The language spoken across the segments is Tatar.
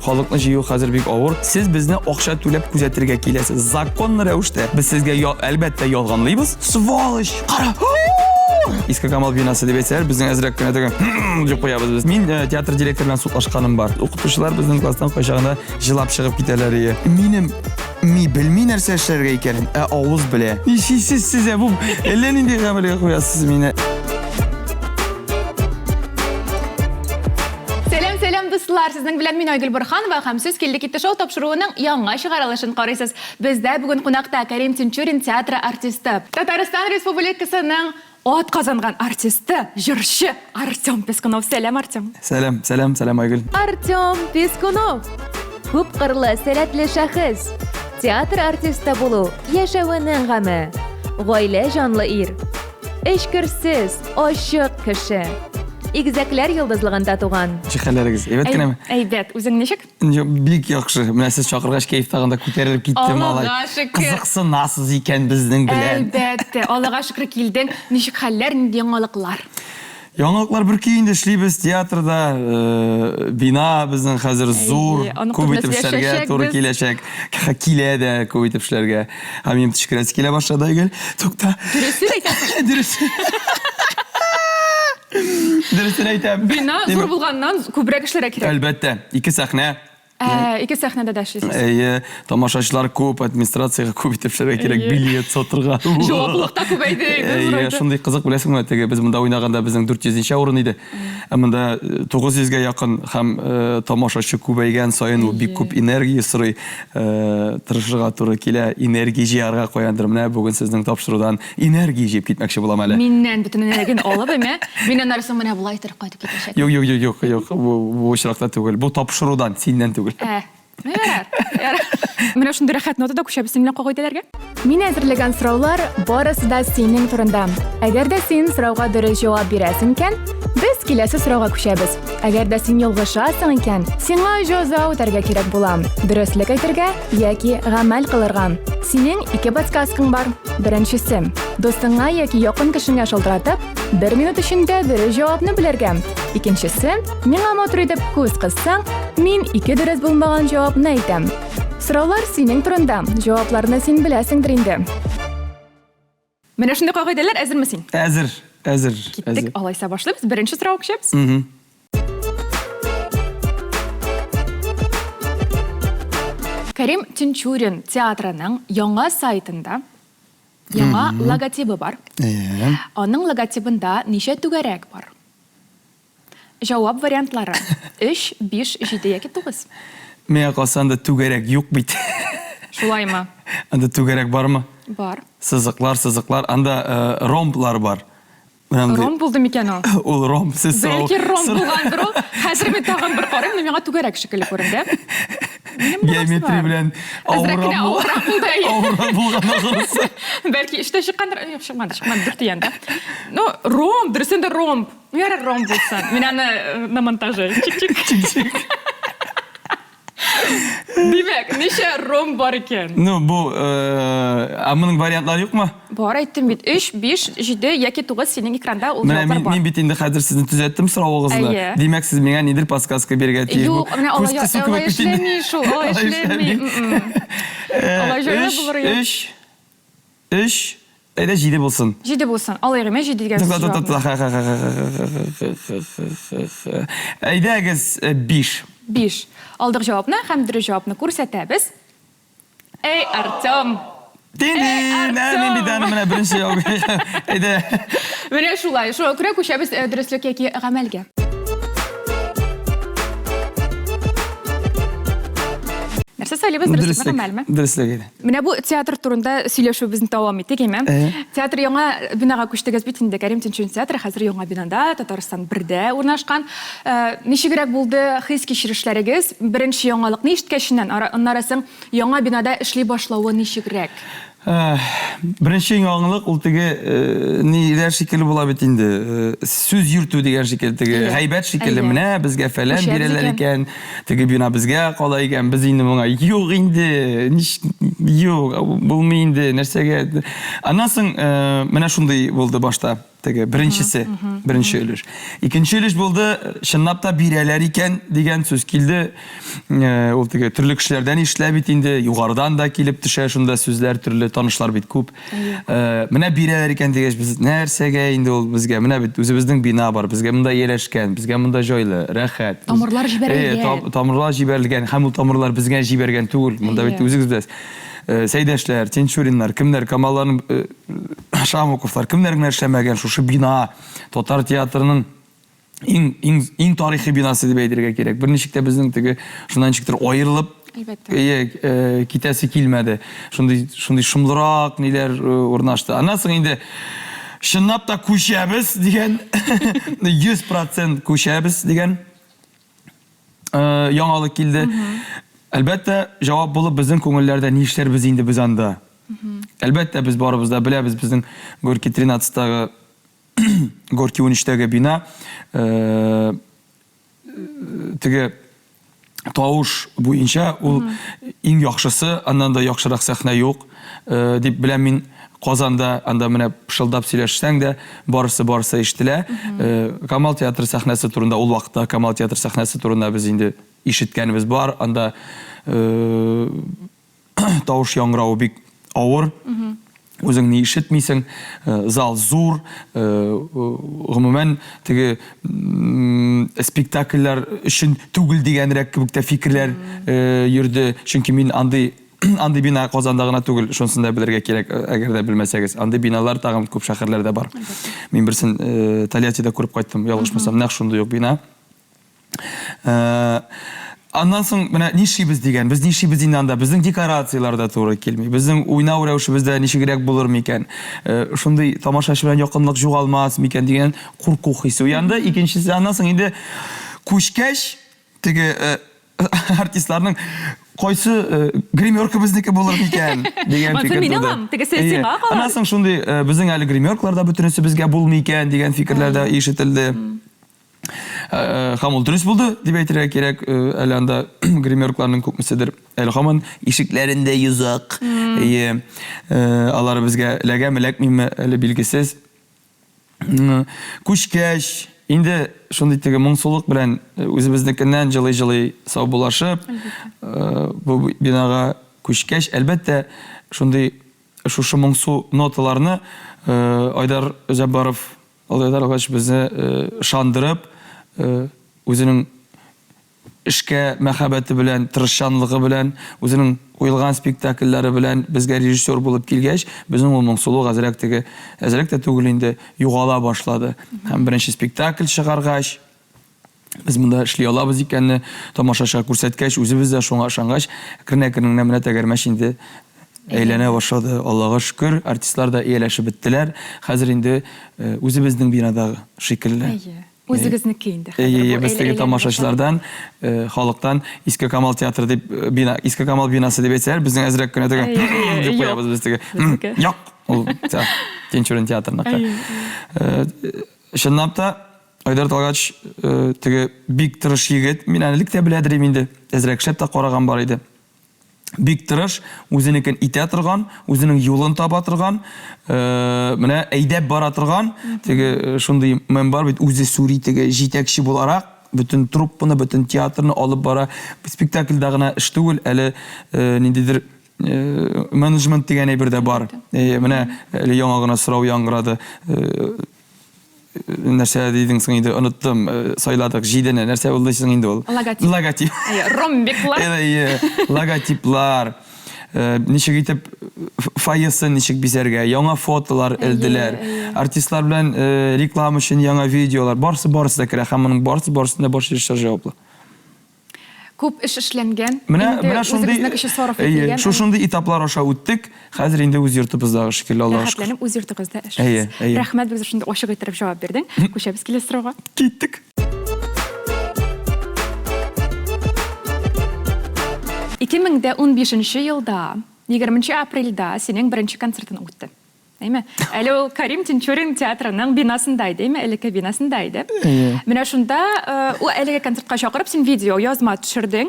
халыкны җыю хәзер бик авыр. Сез безне акча түләп күзәтергә киләсез. Законлы рәвештә без сезгә әлбәттә ялганлыйбыз. Сволочь! Кара! Иске Камал бинасы дип әйтсәләр, безнең әзрәк кенә тегән дип куябыз без. Мин театр директоры белән судлашканым бар. Укытучылар безнең класстан кайчагында җылап чыгып китәләр. Минем белми нәрсә эшләргә икәнен, авыз белә. Ничисез сезә бу? Әллә нинди гамәлгә куясыз мине? Сәлам дуслар, сезнең белән мин Айгөл Борханова һәм сез килдек итте шоу тапшыруының яңа чыгарылышын карыйсыз. Бездә бүген кунакта Кәрим Тинчурин театры артисты, Татарстан Республикасының от казанган артисты, җырчы Артем Пескунов. Сәлам, Артем. Сәлам Айгөл. Артем Пескунов. Күп кырлы, сәләтле шәхес. Театр артисты булу яшәвенең гаме. Гаилә җанлы ир. Эшкерсез, ачык кеше. Игезәкләр йолдызлыгында туган. Җихәләрегез, әйбәт кенәме? Әйбәт, үзең ничек? Бик яхшы. Менә сез чакыргач кәеф тагында күтәрелеп китте малай. Кызыксынасыз икән безнең белән. Әлбәттә, Аллага шөкер килдең. Ничек хәлләр, нинди яңалыклар? Яңалыклар бер көйендә эшлибез театрда. Бина безнең хәзер зур, күп итеп эшләргә туры киләчәк. Килә дә күп итеп эшләргә. Һәм мин тишкерәс килә башлады Айгөл. Тукта. Дөресен әйтәм. Бина зур булганнан күбрәк эшләргә кирәк. Әлбәттә, 2 сәхнә. Ике сәхнәдә дә эшлисез. Тамашачылар күп, администрациягә күп итеп эшләргә кирәк, билет сатырга. Җаваплылыкта күбәйде. Шундый кызык беләсеңме, теге без монда уйнаганда безнең 400-нче урын иде. Монда 900-гә якын һәм тамашачы күбәйгән саен ул бик күп энергия сорый. Тырышырга туры килә, энергия җыярга куяндыр. Менә бүген сезнең тапшырудан энергия җыеп китмәкче булам әле. Миннән бөтен энергияне алып әмә, миннән нарсын менә булай торып кайтып китәчәк. Юк, бу очракта түгел. Бу тапшырудан, синнән түгел. Менә шундый рәхәт нотада күчәбез синең кагыйдәләргә. Мин әзерләгән сораулар барысы да синең турында. Әгәр дә син сорауга дөрес җавап бирәсең икән, без киләсе сорауга күчәбез. Әгәр дә син ялгышасың икән, сиңа җәза үтәргә кирәк була. Дөреслекә әйтергә яки гамәл кылырга. Синең 2 подсказкаң бар. Беренчесе, достыңа яки якын кешеңә шалтыратып, 1 минут эчендә дөрес җавапны белергә. Икенчесе, миңа матур итеп күз кыссаң, мин 2 дөрес булмаган җавапны әйтәм. Сораулар синең турында. Җавапларны син беләсеңдер инде. Менә шундый кагыйдәләр әзерме син? Әзер. Киттек, алайса башлыйбыз. Беренче сорауга күчәбез. Кәрим Тинчурин театрының яңа сайтында яңа логотипы бар. Аның логотипында ничә түгәрәк бар? Җавап вариантлары 3, 5, 7 яки 9. Миңа калсанда түгәрәк юк бит. Шулаймы? Анда түгәрәк бармы? Бар. Сызыклар, анда ромблар бар. Ромб булды микән ул? Ул ромб, сез сау. Бәлки ромб булгандыр ул. Хәзер мин тагын бер карыйм, миңа түгәрәк шикелле күренде. Геометрия белән авырам булган агырысы. Бәлки эштә чыккандыр, юк чыкмады, дүрт янда. Ну, ромб, дөресен дә ромб. Ярар ромб булсын. Мин аны на монтаже. Чик-чик. Димәк, ничә ромб бар икән? Ну, бу моның вариантлары юкмы? Бар, әйттем бит. 3, 5, 7 яки 9 синең экранда ул җаваплар бар. Мин бит инде хәзер сезне төзәттем соравыгызны. Димәк, сез миңа нидер подсказка бирергә тиеш. Юк, менә алай эшләми шул, алай эшләми. Алай җайлы булыр икән. 3 әйдә 7 булсын. 7 булсын. Алайгыма 7 дигән җавап. Әйдәгез 5. 5. Алдык җавапны һәм дөрес җавапны күрсәтәбез. Эй, Артем! Мин бит аны менә беренче җавап. Әйдә. Менә шулай. Шуңа күрә күчәбез дөреслек яки гамәлгә. Нәрсә сөйлибез, дөреслекме, гамәлме? Дөреслекме. Менә бу театр турында сөйләшүебезне дәвам иттек, әйме? Театр яңа бинага күчтегез бит инде. Кәрим Тинчурин театры хәзер яңа бинада, Татарстан 1дә урнашкан. Ничегрәк булды хис кичерешләрегез? Беренче яңалык ни ишеткәченнән, аннары соң яңа бинада эшли башлавы ничегрәк? Беренче яңалык ул теге ниләр шикелле була бит инде. Сүз йөртү дигән шикелле, теге гайбәт шикелле. Менә безгә фәлән бирәләр икән, теге бина безгә кала икән. Без инде моңа юк инде, юк, булмый инде, нәрсәгә. Аннан соң менә шундый булды башта. Теге birinchi өлеш. Икенче өлеш булды, чынлап та бирәләр икән дигән сүз килде. Ул теге төрле кешеләрдән ишелә бит инде, югарыдан да килеп төшә шунда сүзләр, төрле танышлар бит күп. Менә бирәләр икән дигәч, без нәрсәгә инде ул безгә? Менә бит үзебезнең бина бар, безгә монда ияләшкән, безгә монда җайлы, рәхәт. Тамырлар җибәрелгән. Тамырлар җибәрелгән, һәм ул тамырлар безгә җибәргән түгел. Монда бит үзегез беләсез. Сәйдәшләр, Тинчуриннар, кемнәр, Камалларның, Шамуковлар, кемнәр генә эшләмәгән шушы бина, Татар театрының иң тарихи бинасы дип әйтергә кирәк. Берничек тә безнең теге шуннан ничектер аерылып китәсе килмәде. Шундый шомлырак ниләр урнашты. Аннан соң инде чынлап та күчәбез дигән 100% күчәбез дигән яңалык килде. Әлбәттә, җавап булып безнең күңелләрдә ни эшләрбез инде без анда. Әлбәттә, без барыбыз да беләбез безнең Горький 13-тагы, Горький 13-тәге бина теге тавыш буенча ул иң яхшысы, аннан да яхшырак сәхнә юк дип беләм мин. Казанда анда менә пышылдап сөйләшсәң дә барысы ишетелә. Камал театры сәхнәсе турында ул вакытта Камал театры сәхнәсе турында без инде ишеткәнебез бар. Анда тавыш яңгырауы бик авыр. Үзең ни ишетмисең, зал зур. Гомумән теге спектакльләр өчен түгел дигәнрәк кебек тә фикерләр йөрде. Чөнки мин андый бина Казанда гына түгел, шунысын да белергә кирәк, әгәр дә белмәсәгез. Андый биналар тагын күп шәһәрләрдә бар. Мин берсен Тольяттида күреп кайттым, ялгышмасам, нәкъ шундый ук бина. Аннан соң менә нишибез дигән, без нишибез инде анда, безнең декорациялар да туры килми. Безнең уйнау рәвешебездә ничегрәк булыр микән? Шундый тамашачы белән якынлык югалмас микән дигән курку хисе уянды. Икенчесе, аннан соң инде күчкәч теге артистларның кайсы гримерка безнеке булыр микән дигән фикер туды. Аннан соң шундый безнең әле гримеркалар да бөтенесе безгә булмый икән дигән фикерләр дә ишетелде. Һәм ул дөрес булды дип әйтергә кирәк. Әле анда гримеркаларның күпмеседер әле һаман ишекләрендә йозак. Алар безгә эләгәме, эләкмиме әле билгесез. Күчкәч инде шундый теге моңсулык белән үзебезнекеннән җылый саубулашып, бу бинага күчкәч, әлбәттә шундый шушы моңсу ноталарны Айдар Җаббаров безне шандырып, үзенең эшкә мәхәббәте белән, тырышчанлыгы белән, үзенең куелган спектакльләре белән безгә режиссер булып килгәч, безнең ул моңсулык әзрәк тә түгел инде югала башлады. Һәм беренче спектакль чыгаргач, без монда эшли алабыз икәнне тамашачыга күрсәткәч, үзебез дә шуңа ышангач, кернә-кернә менә тәгәрмәч инде әйләнә башлады. Аллага шөкер, артистлар да ияләшеп беттеләр. Хәзер инде үзебезнең бинадагы шикелле. Үзегезнеке инде. Без теге тамашачылардан, халыктан Иске Камал театры дип бина, Иске Камал бинасы дип әйтсәләр, безнең әзрәк кенә теге дип куябыз без теге. Юк, ул Тинчурин театрыныкы. Чынлап та Айдар Талгач теге бик тырыш егет, мин әлелек тә беләдер инде. Әзрәк шәп тә караган бар иде. Бик тырыш, үзенекен итә торган, үзенең юлын таба торган, менә әйдәп бара торган, теге шундый мен бар бит, үзе сүри теге җитәкче буларак, бөтен труппаны, бөтен театрны алып бара. Спектакльдә гына эш түгел, әле ниндидер менеджмент дигән әйбер дә бар. Менә әле яңа гына сорау яңгырады. Нәрсә дидең соң инде, оныттым, сайладык, җидене, нәрсә булды соң инде ул? Логотип. Ромбеклар. Логотиплар. Ничек итеп фойесын ничек бизәргә, яңа фотолар элделәр. Артистлар белән реклама өчен яңа видеолар, барысы да керә, һәм моның барысында баш режиссер җаваплы. Күп эш эшләнгән. Менә шундый этаплар аша үттек. Хәзер инде үз йортыбыздагы шикелле Аллага шөкер. Рәхмәтләнеп үз йортыгызда эшлисез. Рәхмәт, без шундый ачык итеп җавап бирдең. Күчәбез киләсе сорауга. Киттек. 2015 елда 20 апрельдә синең беренче концертың үтте. Әйме? Әле ул Карим Тинчурин театрының бинасында иде, элекке бинасында иде. Менә шунда ул әлеге концертка чакырып син видео язма төшердең.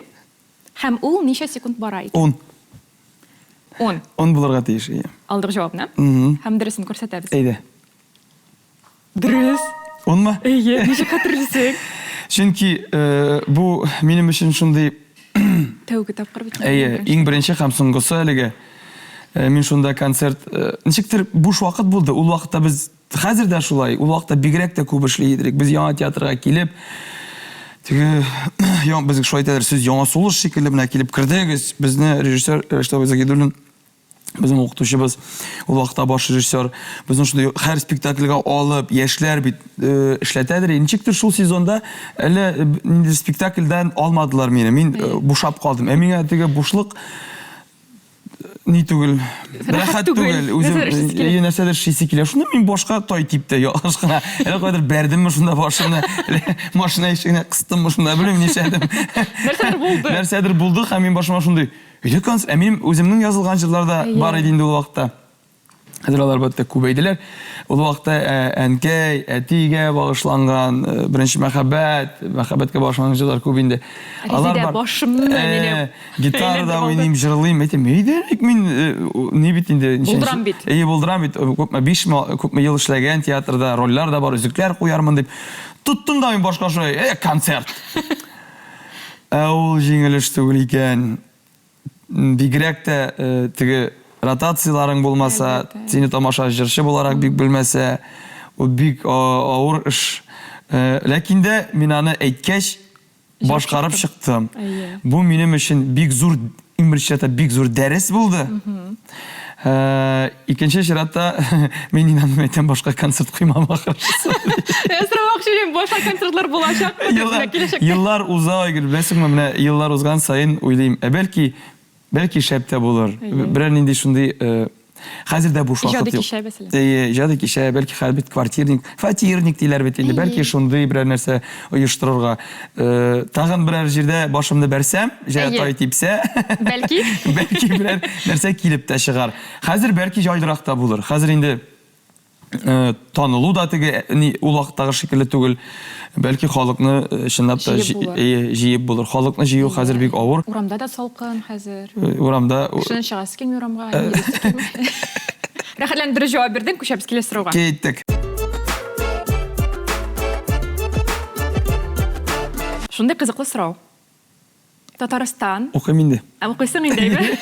Һәм ул ничә секунд бара иде? 10 булырга тиеш. Алдык җавапны. Һәм дөресен күрсәтәбез. Әйдә. Дөрес. Онма? Әйе, ничек хәтерлисең? Чөнки бу минем өчен шундый Тәүге тапкыр бит. иң беренче һәм соңгысы әлеге. Мин шунда концерт ничектер буш вакыт булды. Ул вакытта без хәзер дә шулай. Ул вакытта бигрәк тә күп эшли идек. Без яңа театрга килеп теге без шулай әйтәләр, сез яңа сулыш шикелле менә килеп кирдегез. Безне режиссер Рәштәб Загидуллин безнең укытучыбыз, ул вакытта баш режиссер, безнең шунда һәр спектакльгә алып, яшьләр бит эшләтәдер. Ничектер шул сезонда әле нинди спектакльдән алмадылар мине. Мин бушап калдым. Миңа теге бушлык ни түгел, рәхәт түгел. Үзем нәрсәдер шисе килә. Шуны мин башка тай типте ялгыш кына. Әле кадәр бәрдемме шунда башымны, машина ишегенә кыстыммы шунда, белмим нишәдем. Нәрсәдер булды. Нәрсәдер булды һәм мин башыма шундый. Минем үземнең язылган җырларда бар иде инде ул вакытта. Хәзер алар бөтә күбәйделәр. Ул вакытта әнкәй, әтигә багышланган беренче мәхәббәткә багышланган җырлар күп инде. Алар бар. Башымны минем. Гитарада уйныйм, җырлыйм, әйтәм, "Әйдәлек мин ни бит инде Булдырам бит. Булдырам бит. Күпме ел эшләгән театрда рольләр дә бар, үзекләр куярмын" дип. Туттым да мин башка шулай, концерт. Ул җиңелеш түгел икән. Бигрәк тә теге ротацияларың булмаса, сине тамаша җырчы буларак бик белмәсә, ул бик авыр эш. Ләкин дә мин аны әйткәч башкарып чыктым. Бу минем өчен бик зур, иң беренче бик зур дәрес булды. Икенче чиратта мин инанмыйм, әйтәм, башка концерт куймам ахырсы. Соракчы, башка концертлар булачакмы? Еллар уза, беләсеңме, менә еллар узган саен уйлыйм, бәлки шәптә булыр. Берәр нинди шундый хәзер дә буш вакыт юк. Иҗади кичә, бәлки хәлбит фатирник диләр бит инде. Бәлки шундый берәр нәрсә оештырырга. Тагын берәр җирдә башымны бәрсәм, җай типсә, бәлки берәр нәрсә килеп тә чыгар. Хәзер бәлки җайдырак та булыр. Хәзер инде танылу да теге ул вакыттагы шикелле түгел. Бәлки халыкны чынлап та җыеп булыр. Халыкны җыю хәзер бик авыр. Урамда да салкын хәзер. Урамда Шуны чыгасы килми урамга. Рәхәтләндерү җавап бирдең, күчәбез килә сорауга. Киттек. Шундый кызыклы сорау. Татарстан. Укыйм инде. Укыйсың инде, әйме?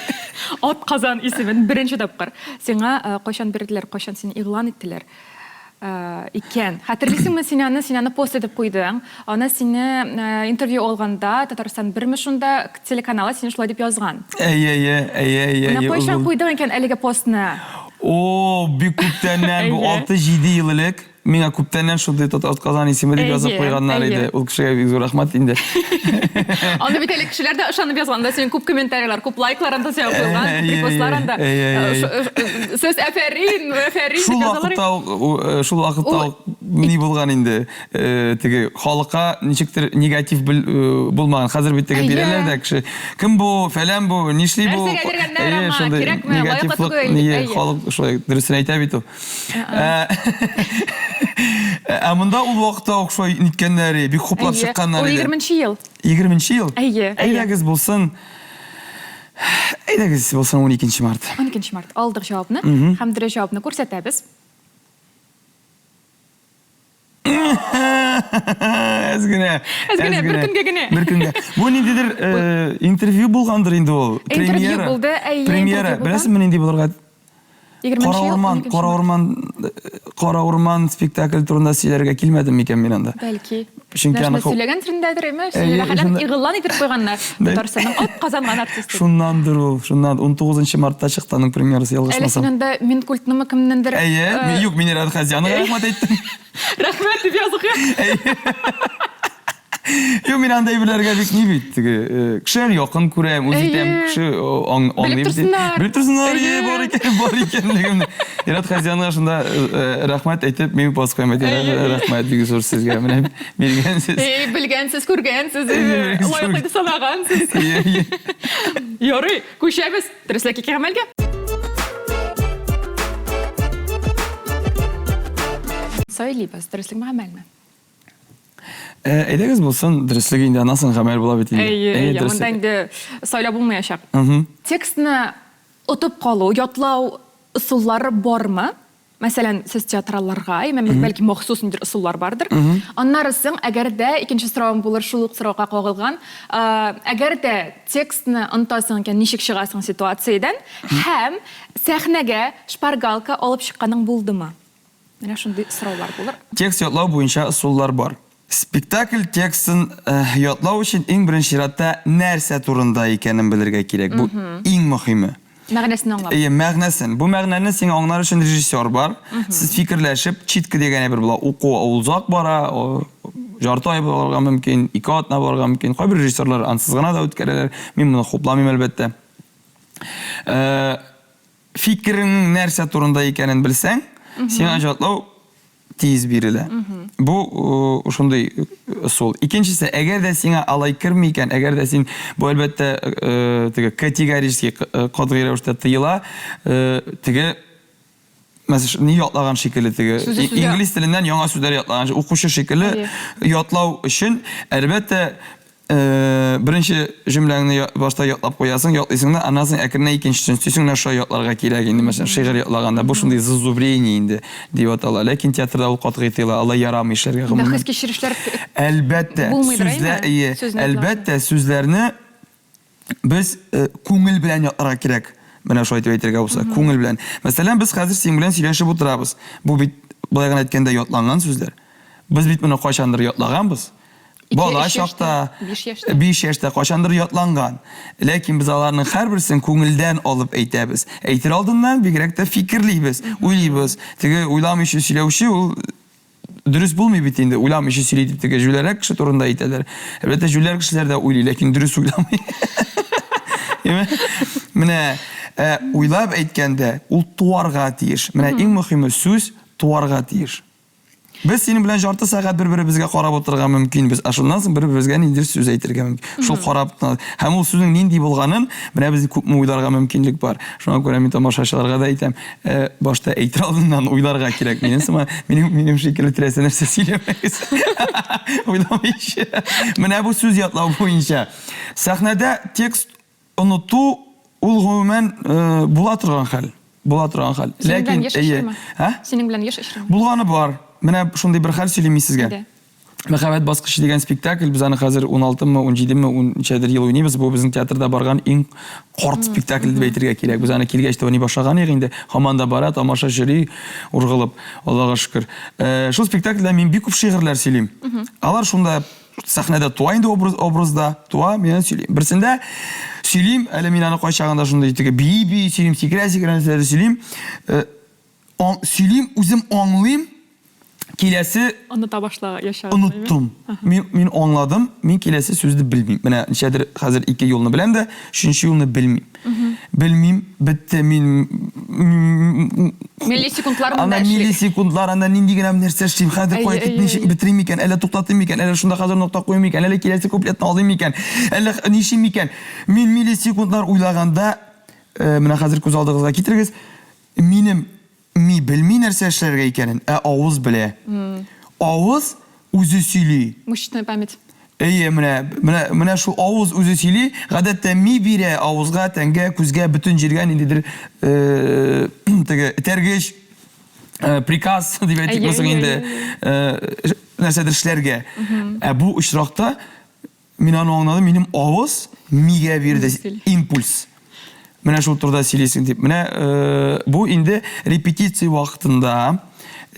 Ат Казан исемен беренче тапкыр. Сиңа кайчан бирделәр, кайчан сине игълан иттеләр? Икән. Хәтерлисеңме, сине пост итеп куйдың. Аны сине интервью алганда Татарстан берме шунда телеканалы сине шулай дип язган. Әйе. Кайчан куйдың икән әлеге постны? Бик күптәннән, бу 6-7 ел элек миңа күптәннән шундый Ат Казан исеме дип язып куйганнар иде. Ул кешегә бик зур рәхмәт инде. Аны бит әле кешеләр дә ышанып язганда, синең күп комментарийлар, күп лайклар анда сиңа куйган, репостларында. Сез афәрин дип язалар. Шул вакытта ни булган инде? Теге халыкка ничектер негатив булмаган. Хәзер бит теге бирәләр дә кеше. Кем бу? Фәлән бу? Нишли бу? Негативлык, халык шулай дөресен әйтә бит ул. Монда ул вакытта ошой ниткәннәре, бик хуплап чыкканнар иде. 20-нче ел. 20-нче ел? Әйе. Әйдәгез булсын 12 март. 12 март. Алдык җавапны һәм дөрес җавапны күрсәтәбез. Әзгенә, бер көнгә генә. Бер көнгә. Бу ниндидер интервью булгандыр инде ул. Интервью булды, әйе. Премьера. Беләсезме нинди булырга? 20-нче ел. Кара урман спектакль турында сөйләргә килмәдем микән мин анда. Бәлки. Чөнки аны сөйләгән төрендәдер име? Сөйләгән игълан итеп куйганнар. Татарстанның Ат Казанган артисты. Шуннандыр ул. Шуннан 19 мартта чыкты аның премьерасы ялгышмасам. Әле синең дә мин культнымы кемнеңдер? Әйе, юк, мин Рәхәт Хәзянга рәхмәт әйттем. Рәхмәт дип язык. Юк, мин андай беләргә бик ни бит. Кешеләр якын күрәм, үзем кеше аңлыйм дип. Белеп торсыннар, бар икәнлегемне. Рәхәт Хәзянга шунда рәхмәт әйтеп, мин пост куймадым. Рәхмәт бик зур сезгә. Менә биргәнсез. Белгәнсез, күргәнсез, лайыклы дип санагансыз. Ярый, күчәбез. Дөреслеккә кәмәлгә. Сөйлибез, дөреслекме гамәлме? Әйдәгез булсын, дөрестлеге инде анасын гамәл була бит инде. Әйе, монда инде сайлап булмаячак. Текстны отып калу, ятлау ысуллары бармы? Мәсәлән, сез театралларга, бәлки махсус нидер ысуллар бардыр. Аннары соң, әгәр дә икенче сорауым булыр, шул ук сорауга кагылган, әгәр дә текстны онтасың икән, ничек чыгасың ситуациядән, һәм сәхнәгә шпаргалка алып чыкканың булдымы? Менә шундый сораулар булыр. Текст ятлау буенча ысуллар бар. Спектакль текстын ятлау өчен иң беренче чиратта нәрсә турында икәнен белергә кирәк. Бу иң мөһиме. Мәгънәсен аңлап. Мәгънәсен. Бу мәгънәне сиңа аңлар өчен режиссер бар. Сез фикерләшеп, читке дигәне бер була. Уку узак бара, жарты ай барырга мөмкин, 2 атна барырга мөмкин. Кайбер режиссерлар ансыз гына да үткәрәләр. Мин моны хупламыйм әлбәттә. Фикереңнең нәрсә турында икәнен белсәң, сиңа җаваплау тиз бирелә. Бу ошондый ысул. Икенчесе, әгәр дә сиңа алай кирми икән, әгәр дә син бу әлбәттә теге категорически катгый рәвештә тыела, теге мәсәлән, ни ятлаган шикелле теге инглиз теленнән яңа сүзләр ятлаган укучы шикелле ятлау өчен әлбәттә беренче җөмләңне башта ятлап куясың, ятлыйсың да, аннан соң әкренләп икенчесен сөйсең дә шулай ятларга кирәк инде. Мәсәлән, шигырь ятлаганда бу шундый зазубрение инде дип атала. Ләкин театрда ул катгый тыела, алай ярамый эшләргә гомумән. Хис кичерешләр Әлбәттә, әлбәттә сүзләрне без күңел белән ятларга кирәк. Менә шулай дип әйтергә булса, күңел белән. Мәсәлән, без хәзер син белән сөйләшеп утырабыз. Бу бит былай гына әйткәндә ятланган сүзләр. Без бит моны кайчандыр ятлаганбыз. Бала чакта 5 яшьтә кайчандыр ятланган. Ләкин без аларның һәрберсен күңелдән алып әйтәбез. Әйтер алдыннан бигрәк тә фикерлибез, уйлыйбыз. Теге уйламыйча сөйләүче ул дөрес булмый бит инде. Уйламыйча сөйли дип теге җүләрәк кеше турында әйтәләр. Әлбәттә җүләр кешеләр дә уйлый, ләкин дөрес уйламый. Менә уйлап әйткәндә ул туарга тиеш. Менә иң мөһиме сүз туарга тиеш. Без синең белән жарты сәгать бер-беребезгә карап утырырга мөмкин. Без ашуннан соң бер-беребезгә ниндидер сүз әйтергә мөмкин. Шул карап һәм ул сүзнең нинди булганын менә без күпме уйларга мөмкинлек бар. Шуңа күрә мин тамашачыларга да әйтәм, башта әйтер алдыннан уйларга кирәк. Минем шикелле теләсә нәрсә сөйләмәгез. Уйламыйча. Менә бу сүз ятлау буенча сәхнәдә текст оныту ул гомумән була торган хәл. Ләкин синең белән яшь эшләр. Булганы бар. Менә шундый бер хәл сөйлим сезгә. Мәхәббәт баскычы дигән спектакль, biz аны хәзер 16-мы, 17-мы, 13-дер ел уйныйбыз. Бу безнең театрда барган иң карт спектакль дип әйтергә кирәк. Без аны килгәч тә уйный башлаган инде. Һаман да бара, тамаша жюри ургылып, Аллага шөкер. Шул спектакльдә мин бик күп шигырьләр сөйлим. Алар шунда сәхнәдә туа инде образда, туа, мен сөйлим. Берсендә сөйлим, әле мин аны кайчагында шундай теге би сөйлим, сикерә сөйлим. Сөйлим, үзем аңлыйм. Киләсе Оныта башла яшәгән. Оныттым. Мин аңладым, мин киләсе сүзне белмим. Менә ничәдер хәзер 2 елны беләм дә, 3нче елны белмим. Белмим, бетте мин миллисекундлар монда эшли. Ана миллисекундлар, анда нинди генә нәрсә эшлим, хәзер кайтып ничек битерим икән, әллә туктатым икән, әллә шунда хәзер нокта куйм икән, әллә киләсе куплетны алым икән, әллә нишим икән. Мин миллисекундлар уйлаганда, менә хәзер күз алдыгызга китерегез, ми белми нәрсә эшләргә икәнен, авыз белә. Авыз үзе сөйли. Мышечная память. Менә шул авыз үзе сөйли, гадәттә ми бирә авызга, тәнгә, күзгә, бүтән җиргә ниндидер теге тәргеш приказ дип әйтик булсын инде, нәрсәдер эшләргә. Бу очракта мин аны аңладым, минем авыз мигә бирде импульс. Менә шул турда сөйлисең дип. Менә бу инде репетиция вакытында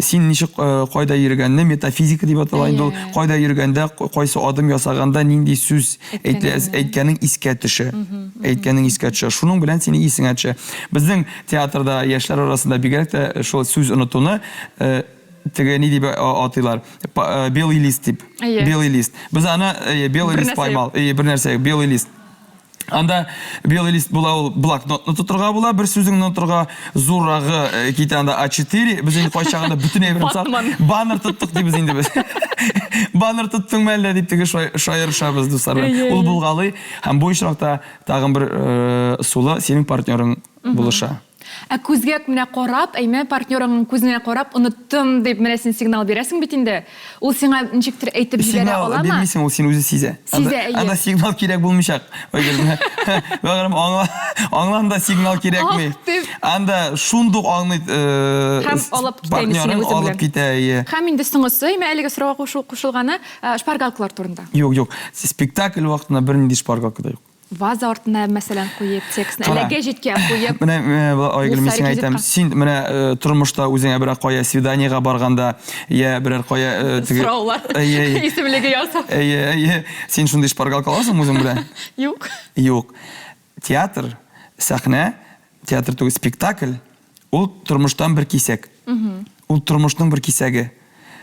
син ничек кайда йөргәнне метафизика дип атала инде ул. Кайда йөргәндә, кайсы адым ясаганда нинди сүз әйткәнең искә төшә. Шуның белән сине исеңә төшә. Безнең театрда яшьләр арасында бигрәк тә шул сүз онытуны теге ни дип атыйлар. Белый лист дип. Белый лист. Без аны белый лист поймал. Бер нәрсә, белый лист. Анда белый лист була ул блокнотны тутырга була, бер сүзеңне тутырга зуррагы китәндә А4, без инде кайчагында бөтенләй бер сак баннер тоттык дибез инде без. Баннер тоттың мәллә дип теге шаярышабыз дуслар. Ул булгалый һәм бу очракта тагын бер сулы синең партнерың булыша. Күзгә менә карап, әйме партнерыңның күзенә карап, оныттым дип менә син сигнал бирәсең бит инде. Ул сиңа ничектер әйтеп җибәрә Сигнал аламы? бермисең, ул син үзе сизә. Анда сигнал кирәк булмыйчак. Багырым аңланда сигнал кирәкми. Анда шундук аңлый Һәм алып китә инде сине үзе алып китә. Һәм инде соңгысы, әйме әлеге сорауга кушылганы шпаргалкалар турында. Юк. Спектакль вакытында бернинди шпаргалка да юк. Ваза артына мәсәлән куеп, текстны әлегә җиткән куеп. Менә Айгөл, мин сиңа әйтәм, син менә тормышта үзеңә берәр кая свиданиягә барганда, я берәр кая Сораулар. Исемлеге язып. Син шундый шпаргалка аласыңмы үзең белән? Юк. Юк. Театр, сәхнә, театр түгел, спектакль, ул тормыштан бер кисәк. Ул тормышның бер кисәге.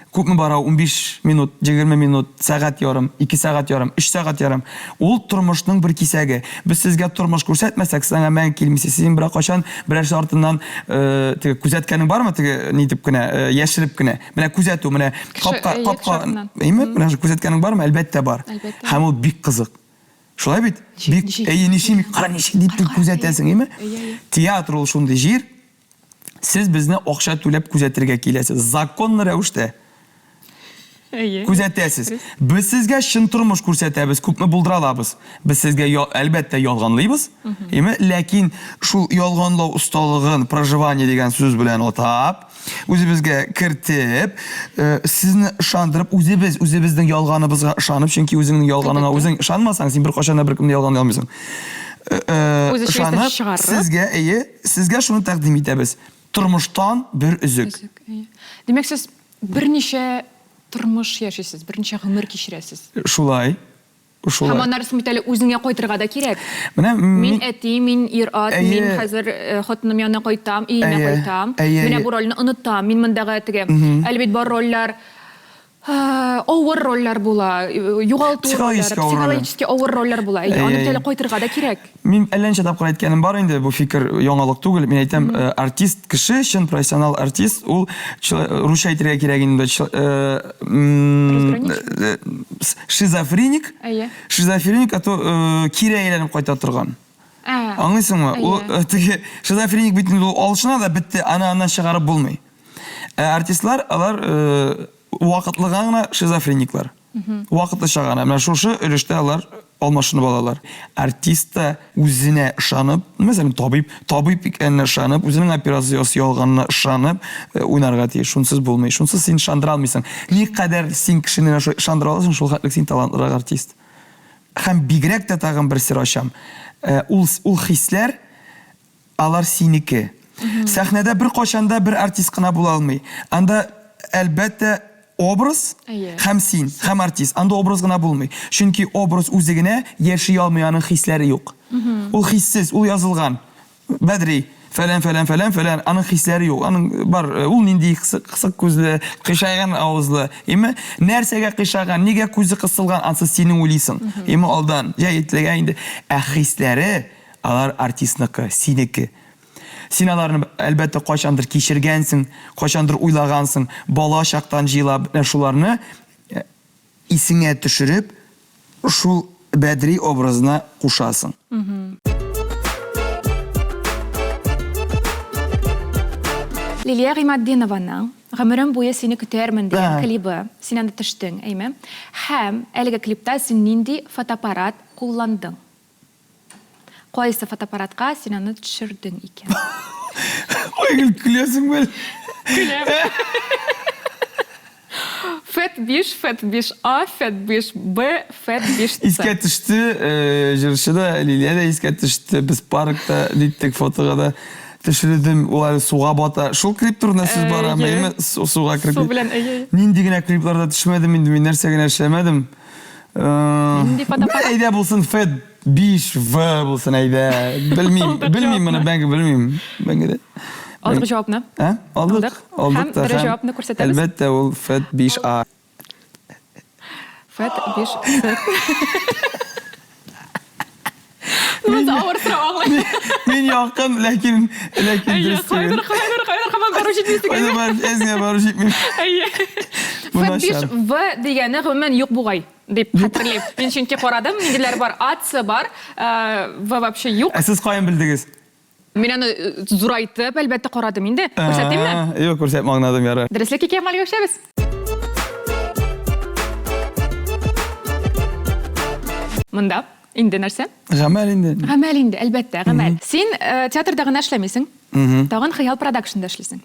Күпме бара 15 минут, 20 минут, сәгать ярым, 2 сәгать ярым, 3 сәгать ярым. Ул тормышның бер кисәге. Без сезгә тормыш күрсәтмәсәк, сиңа мән килмисез. Син берәр качан берәр артыннан теге күзәткәнең бармы, теге нитеп кенә, яшереп кенә. Менә күзәтү, менә капка, менә күзәткәнең бармы? Әлбәттә бар. Һәм ул бик кызык. Шулай бит? Бик ничек, кара ничек дип күзәтәсең, әйме? Театр ул шундый җир. Сез безне акча түләп күзәтергә киләсез. Законлы рәвештә. Күзәтәсез. Без сезгә чын тормыш күрсәтәбез, күпме булдыра алабыз. Без сезгә әлбәттә ялганлыйбыз. Ләкин шул ялганлау усталыгын проживание дигән сүз белән атап, үзебезгә кертеп, сезне ышандырып, үзебезнең ялганыбызга ышанып, чөнки үзеңнең ялганына үзең ышанмасаң, син бер качан да беркемне ялган алмыйсың. Сезгә шуны тәкъдим итәбез. Тормыштан бер үзек. Димәк, сез берничә тормыш яшисез, берничә гомер кичерәсез. Шулай. Һәм аннарысын бит әле үзеңә кайтырга да кирәк. Мин әти, мин ир-ат, мин хәзер хатыным янына кайтам, өенә кайтам. Менә бу рольне оныттам. Мин мондагы теге әлбәт бар рольләр, авыр рольләр була, югалту рольләр, психологически авыр рольләр була. Аны әле кайтырга да кирәк. Мин әлләнчә тапкыр әйткәнем бар инде, бу фикер яңалык түгел. Мин әйтәм, артист кеше, чын профессионал артист, ул русча әйтергә кирәк инде. Шизофреник. Шизофреник, ато кире әйләнеп кайта торган. Аңлыйсыңмы? Ул теге шизофреник бит инде алышына да битте, аннан чыгарып булмый. Артистлар, алар вакытлы гына шизофрениклар. Вакытлы чагана. Менә шушы өлештә алар алмашынып алалар. Артист та үзенә ышанып, мәсәлән, табиб икәнне ышанып, үзенең операциясы ялганына ышанып уйнарга тиеш. Шунсыз булмый. Шунсыз син ышандыра алмыйсың. Никадәр син кешене ышандыра аласың, шул хәтлек син талантлы артист. Һәм бигрәк тә тагын бер сер ачам. Ул хисләр алар синеке. Сәхнәдә бер качанда бер артист кына була алмый. Анда әлбәттә образ һәм син, һәм артист. Анда образ гына булмый. Чөнки образ үзе генә яши алмый, аның хисләре юк. Ул хиссез, ул язылган. Бәдри, фәлән, аның хисләре юк. Аның бар, ул нинди кысык күзле, кыйшайган авызлы. Нәрсәгә кыйшаган, нигә күзе кысылган, ансыз синең уйлыйсың. Алдан, җәйтлегә инде. Хисләре алар артистныкы, синеке. Син аларны әлбәттә кайчандыр кичергәнсең, кайчандыр уйлагансың, бала чактан җыйлап, шуларны исеңә төшереп, шул Бәдри образына кушасың. Лилия Гыймаддинованың «Гомерем буе сине көтәрмен» дигән клибы син анда төштең, әйме? Һәм әлеге клипта син нинди фотоаппарат кулландың? Кайсы фотоаппаратка син аны төшердең икән? Айгөл, көләсең бел. FAT5, FAT5A, FAT5B, FAT5C. Искә төште, җырчы да, Лилия да искә төште. Без паркта диттек фотога да төшердем. Улар суга бата. Шул клип турында сүз бара. Мен суга киреп. Су белән Нинди генә клипларда төшмәдем инде, мин нәрсә генә эшләмәдем. Нинди фотоаппарат? Әйдә булсын FAT5V булсын, әйдә. Белмим моны, бәңге белмим. Бәңге дә. Алдык җавапны. Алдык. Һәм бер җавапны күрсәтәбез. Әлбәттә, ул FAT5A. FAT5C. Мин авыр сорау аңлый. Мин якын, ләкин Кайдар, һәм бару җитмисең. Әзгә бару җитмим. FAT5V дигәне гомумән юк бугай дип хәтерлим. Мин чөнки карадым, нигеләр бар, AC бар, V вообще юк. Сез каян белдегез? Мен аны зурайтып, әлбәттә карадым инде. Күрсәтимме? Yok, ko'rsatma anladım yara. Дөреслеккә Камалга күчәбез. Монда инде нәрсә? Гамәл инде. Гамәл инде, әлбәттә, гамәл. Син театрда гына эшләмисең. Тагын хыял продакшнда эшлисең.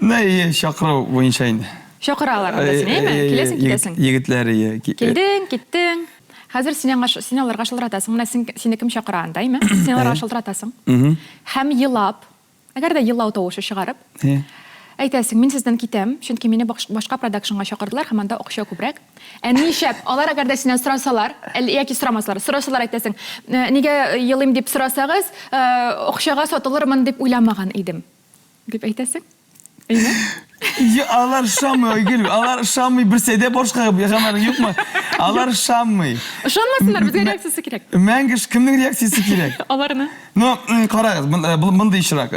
Ne şakra boyunca indi. Шакыралар анда син, әйме? Киләсең, китәсең. Егетләре. Килдең, киттең. Хәзер син аларга шылтыратасың. Менә сине кем чакыра анда, әйме? Син аларга шылтыратасың. Һәм елап, әгәр дә елау тавышы чыгарып, әйтәсең, мин сездән китәм, чөнки мине башка продакшнга чакырдылар, һәм анда акча күбрәк. Нишәп, алар әгәр дә синнән сорасалар, яки сорамаслар, сорасалар әйтәсең, нигә елыйм дип сорасагыз, акчага сатылырмын дип уйламаган идем. Дип әйтәсең? Әйме? Ya alar şammay gel. Alar şammay bir sede boşqa yaşamar yok mu? Alar şammay. Ышанмасыннар, безгә реакциясе кирәк. Мәңгеш кемнең реакциясы кирәк? Аларны. Ну, карагыз, монда ишрак.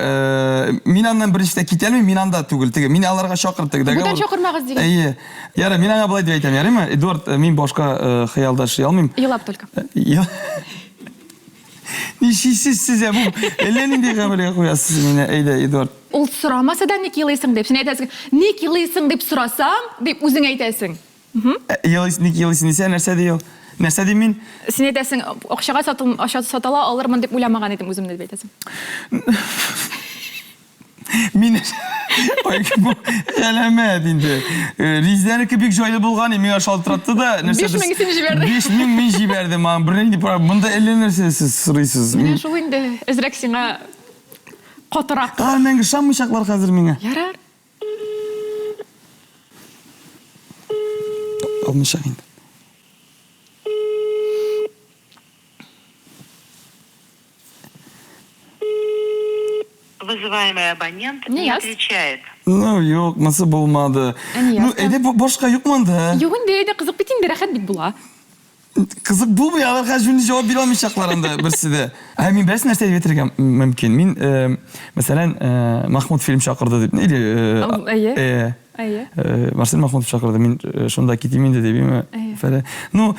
Мин аннан беренчедә китәлме, мин анда түгел. Теге мин аларга чакырып теге. Бүтән чакырмагыз дигән. Әйе. Яра, мин аңа булай дип әйтәм, ярыймы? Эдуард, мин башка хыялда эшли алмыйм. Елап только. Нишисез сез бу. Әллә нинди гамәлгә куясыз мине, әйдә, Эдуард. Ул сорамаса да ник елыйсың дип, син әйтәсең, ник елыйсың дип сорасаң, дип үзең әйтәсең. Ник елыйсың дисә, нәрсә дию? Нәрсә дим мин? Син әйтәсең, акчага сатыла алырмын дип уйламаган идем үземне дип әйтәсең. Мин бу галәмәт инде. Ризләрнеке бик җайлы булган, миңа шалтыратты да, нәрсә? 5000 син җибәрде. 5000 мин җибәрдем, бернинди проблема. Монда әллә нәрсә сез сорыйсыз. Менә шул инде, әзрәк сиңа катырак. Мәңге шаммыйчаклар хәзер миңа. Ярар. Алмыйчак инде. Вызываемый абонент не отвечает. Ну, yok, nasıl bulmadı? Ну, эде башка юк монда. Юк инде, әйдә кызык бит инде, рәхәт бит була. Кызык булмый, алар хәзер җавап бирә алмыйчаклар анда берсе дә. Мин бәс нәрсә дип әйтергә мөмкин. Мин, мәсәлән, Махмуд фильм чакырды дип. Әйе. Әйе. Марсел Махмудов чакырды. Мин шунда китим инде дип, фәлә. Ну,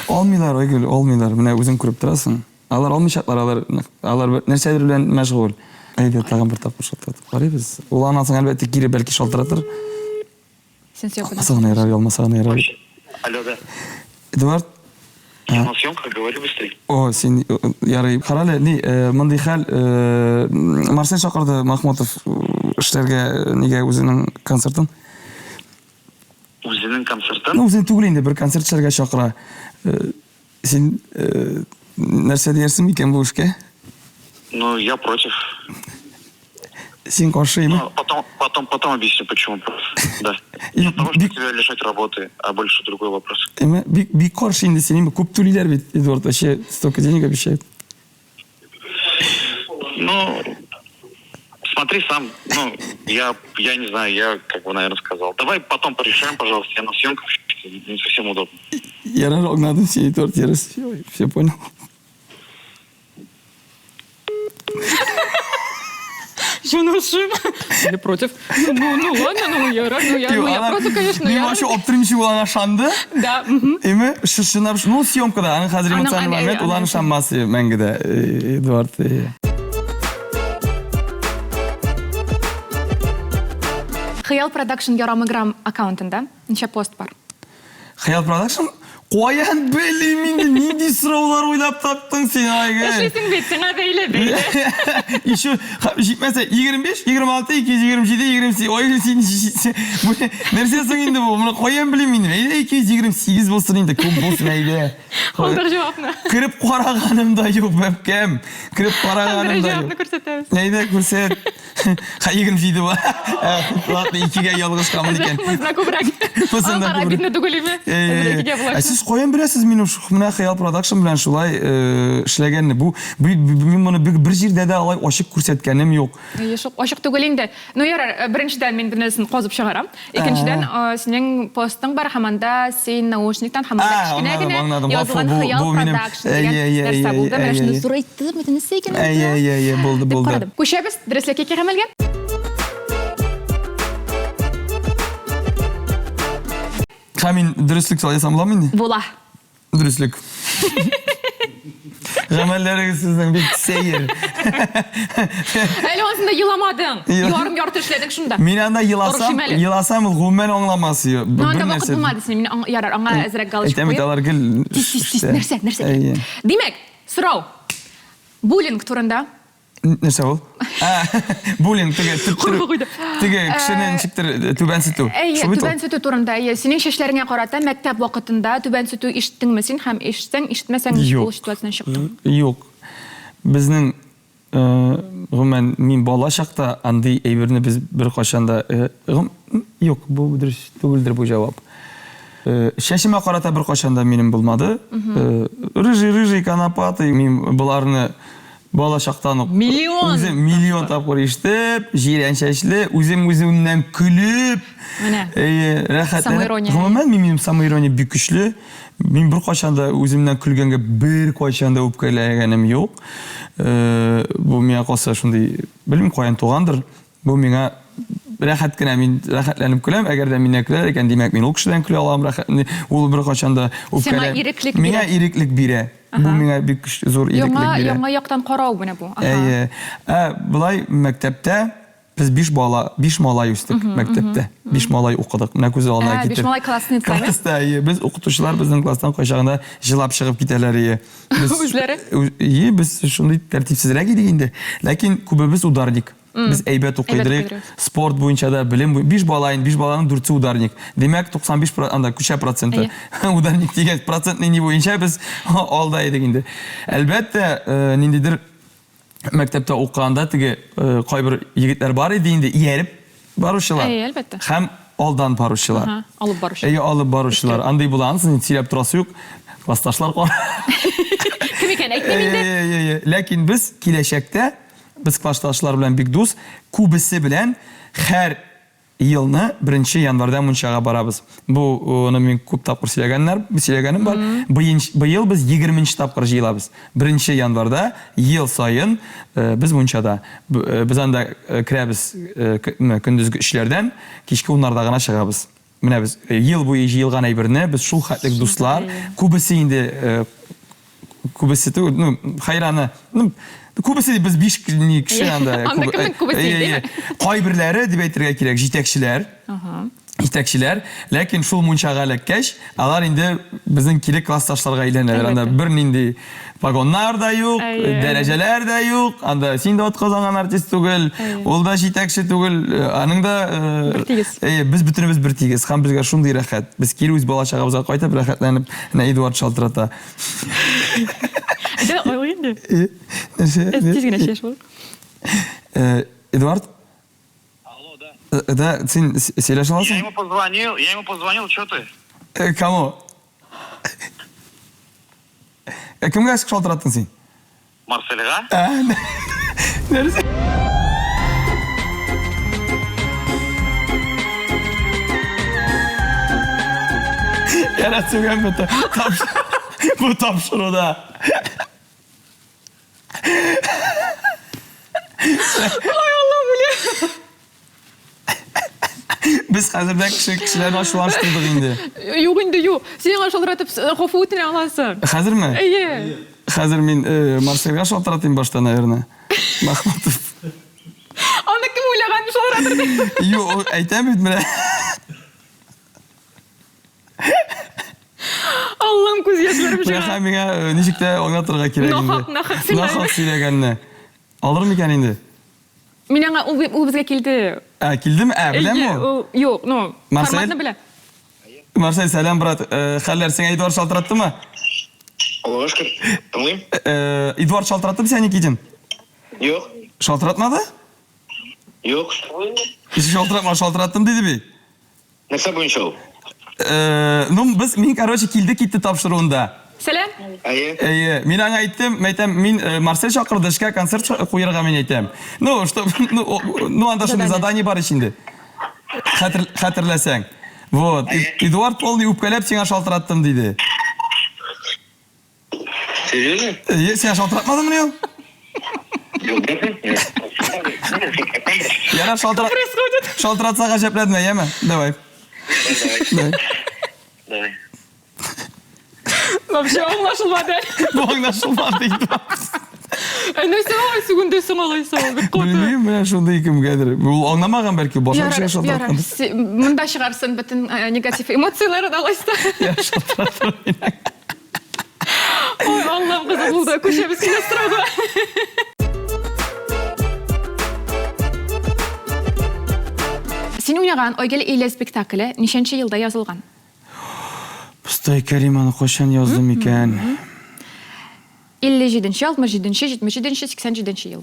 алмыйлар, Айгөл, алмыйлар. Менә үзең күреп торасың. Алар алмыйчаклар, алар нәрсәдер белән мәшгуль. Әйдә, тагын бер тапкыр шалтыратып карыйбыз. Ул анасын әлбәттә кире бәлки шалтыратыр. Сен сөйп. Алмасагын ярар, алмасагын ярар. Алло, да. Эдуард. Я на съемках, говори быстрее. О, син ярый. Карале, мондый хәл, Марсел чакырды Махмутов эшләргә, нигә үзенең концертын? Үзенең концертын? Ну, үзен түгел инде, бер концерт эшләргә чакыра. Син нәрсә диярсең микән бу эшкә? Ну, я против. Син каршымы? Потом объясню, почему против. Да. Из-за того, что тебя лишать работы, а больше другой вопрос. Бик каршы инде син, күп түлиләр бит, Эдуард, вообще столько денег обещают. Ну, смотри сам. Ну, я не знаю, я, как бы, наверное, сказал. Давай потом порешаем, пожалуйста. Я на съемках, не совсем удобно. Ярар, огнадым син, Эдуард, ярар, все понял. Жанушим. Или против. Ну ладно, я против, конечно. Мин вообще оптимист булган шанды. Да. Эме, шушынап, ну съемкада, аны хәзер эмоциональ момент, уларны шанмасы мәңгедә, Эдуард. Хыял продакшн Ярамаграм аккаунтында ничә пост бар? Хыял продакшн? Каян белим инде, нинди сораулар уйлап таптың сен, Айгөл? Эшлисең бит, сиңа бәйле. Еще, җитмәсә, 25, 26, 227, 28, Айгөл син, нәрсә соң инде бу? Моны каян белим инде? 228 булсын инде, күп булсын, әйдә. Калдыр җавапны. Кирип караганымда юк, бәбкәм. Кирип караганымда юк. Җавапны күрсәтәбез. Әйдә, күрсәт. 27 бар. Ладно, 2-гә ялгышкан икән. Безне күбрәк. Аңгара битне түгелме? 2-гә була. Сез каян беләсез минем менә хыял продакшн белән шулай эшләгәнне? Бу мин моны бер җирдә дә алай ачык күрсәткәнем юк. Ачык түгел инде. Ну ярар, беренчедән мин бернәрсен казып чыгарам. Икенчедән синең постың бар һаманда син наушниктан һаманда кичкенә генә язылган хыял продакшн дигән нәрсә булды. Менә шуны зурайтып, митенесе икән. Әйе, булды. Күчәбез дөреслеккә Камалга. Камин дөрестлек сайласам буламы инде? Була. Дөрестлек. Gamelleriniz sizden bir seyir. Әле ансында йыламадың. Йы- Ярым ярты эшләдең шунда. Min anda Орышым әле. yılasam gümmen anlaması yok. Ну, анда вакыт булмады син. Мин ярар, аңа әзрәк галочка Әйтәм бит куеп. алар гел. Тиз. Нәрсә Әйе. Димәк, сорау. Буллинг турында. Нәрсә ул? Буллинг теге Курку куйды. теге кешенең ничектер түбәнсетү. Әйе, түбән сөтү турында. Әйе, синең шәшләреңә карата мәктәп вакытында түбән сөтү ишеттеңме син һәм ишетсәң, ишетмәсәң Юк. ул ситуациядан чыктың. Юк. Безнең гомумән мин бала чакта андый әйберне біз бер кашанда юк, бу дөрес түгелдер бу җавап. Шәшемә карата бер кашанда минем булмады. Рыжий конопатый мин буларны бала чактан ук Миллион. Үзем миллион тапкыр ишетеп, җирән чәчле, үземнән көлеп, Менә. рәхәтләнеп. Самоирония. Гомумән минем самоирония бик көчле. Мин бер кашанда үземнән көлгәнгә бер кашанда үпкәләгәнем юк. Бу миңа калса шундый, белмим каян тугандыр. Бу миңа рәхәт кенә, мин рәхәтләнеп көләм. Әгәр дә миннән көләр икән, димәк мин ул кешедән көлә алам, рәхәт. Ул бер кашанда үпкәләп. иреклек Миңа бирә. иреклек бирә. Бу миңа бик зур иреклек бирә. Яңа яктан карау менә бу. Әйе. Булай мәктәптә без 5 малай үстек мәктәптә. 5 малай укыдык. Менә күз алдына китер. 5 малай классный цеме. Класста, без укытучылар безнең класстан кайчагында җылап чыгып китәләр ие. Үзләре? Без шундый тәртипсезрәк идек инде. Ләкин күбебез ударник. Без әйбәт укыйдык. укыйдык. Спорт буенча да белем 5 баланың 4 ударник. Демәк 95% анда күчә проценты. Ударник дигән процентный ни буенча без алда идек инде. Әлбәттә, ниндидер мәктәптә укыганда теге кайбер егетләр бар иде инде, ияреп баручылар. Әйе, әлбәттә. Һәм алдан баручылар. Алып барыш. Әйе, алып баручылар. Андай булгансың, сөйләп торасы юк. Классташлар кар. Кем икән әйтмим инде. Ләкин без киләчәктә без классташлар белән бик дус, күбесе белән һәр елны 1 январда мунчага барабыз. Бу аны мин күп тапкыр сөйләгәнем бар. Быел без 20 тапкыр җыелабыз. 1 январда ел сайын без мунчада. Без анда керәбез көндезге эшләрдән, кичке 10:00 гына чыгабыз. Менә без ел буе җыелган әйберне без шул хәтлек дуслар, күбесе инде күбесе түгел, хайраны, күбесе без 5 кеше анда. Анда кем күбесе инде? Кайберләре дип әйтергә кирәк, җитәкчеләр, ләкин шул мунчага эләккәч, алар инде безнең кирәк классташларга әйләнәләр. Анда бер нинди погоннар да юк, дәрәҗәләр дә юк. Анда син дә атказанган артист түгел, ул да җитәкче түгел, аның да без бөтенебез бер тигез. Һәм безгә шундый рәхәт. Без кире үз бала чагыбызга кайтып рәхәтләнеп, Эдуард шалтырата. Әйтә ой инде. Нәрсә? Тизгенә чәч бул. Эдуард? Алло, да. Да, син сөйләшә Я аласың? ему позвонил, что ты? Кому? Кемгә шалтыраттың син? Марсельга? Нәрсә? Яра сөйгән бит. Бу тапшыруда. Ой, Аллах белә. Biz хәзердә кешеләрне ачулаштырдык инде. Юк инде, юк. Син шалтыратып гафу үтенә аласың. Хәзерме? Әйе. Хәзер мин Марсельга шалтыратыйм башта, наверное. Махмутов. Аны кем уйлаган шалтыратыр? Юк, әйтәм бит менә. Аллам күз яшьләрем Менә чыга. миңа ничек тә аңлатырга кирәк инде. Нахак сөйләгән. Нахак сөйләгәнне. Алыр микән инде? Мин аңа ул безгә килде. Килдеме? Беләме ул? Юк, ну, Марсель? форматны белә. Марсель, сәлам, брат. Хәлләр сиңа Эдуард шалтыраттымы? Алло, Ашкар, тыңлайм? Эдуард шалтыратты сине Никитин? Yok. Шалтыратмады? Yok. Шалтыраттым диде бит. Нәрсә буенча ул? Ну, мин, короче, килде китте тапшыруында. Сәлам. Әйе. Мин аңа әйттем, мин Марсель чакырды эшкә, концерт куярга мин әйтәм. Ну, что, анда шундый задание бар ичинде. Хәтерләсәң. Вот. Эдуард полный үпкәләп сиңа шалтыраттым диде. Серьезно? Сиңа шалтыратмадымы ни ул? Yok, Яра шалтыратса гаҗәпләнмә, яме? Давай. Давай. Вообще аңлашылмады. Bu anlaşılmadı. Нәрсе алай секунды соңалай соң. Bilmiyorum ben şunda kimgedir. Bu anlamagan belki başka bir şey şaltыратқан. Мында шығарсын бүтін негатив эмоцияларын алайсыздар. Ya şaltыратыр. Ой, Аллам қызы болды. Көшеміз келесі сұрауға. Сен ойнаған Ойгел Эйле спектаклі нешенші жылда yazılған? Пустой Кариманы қошан yazdım екен. 57-ші, 67-ші, 77-ші, 87-ші ел.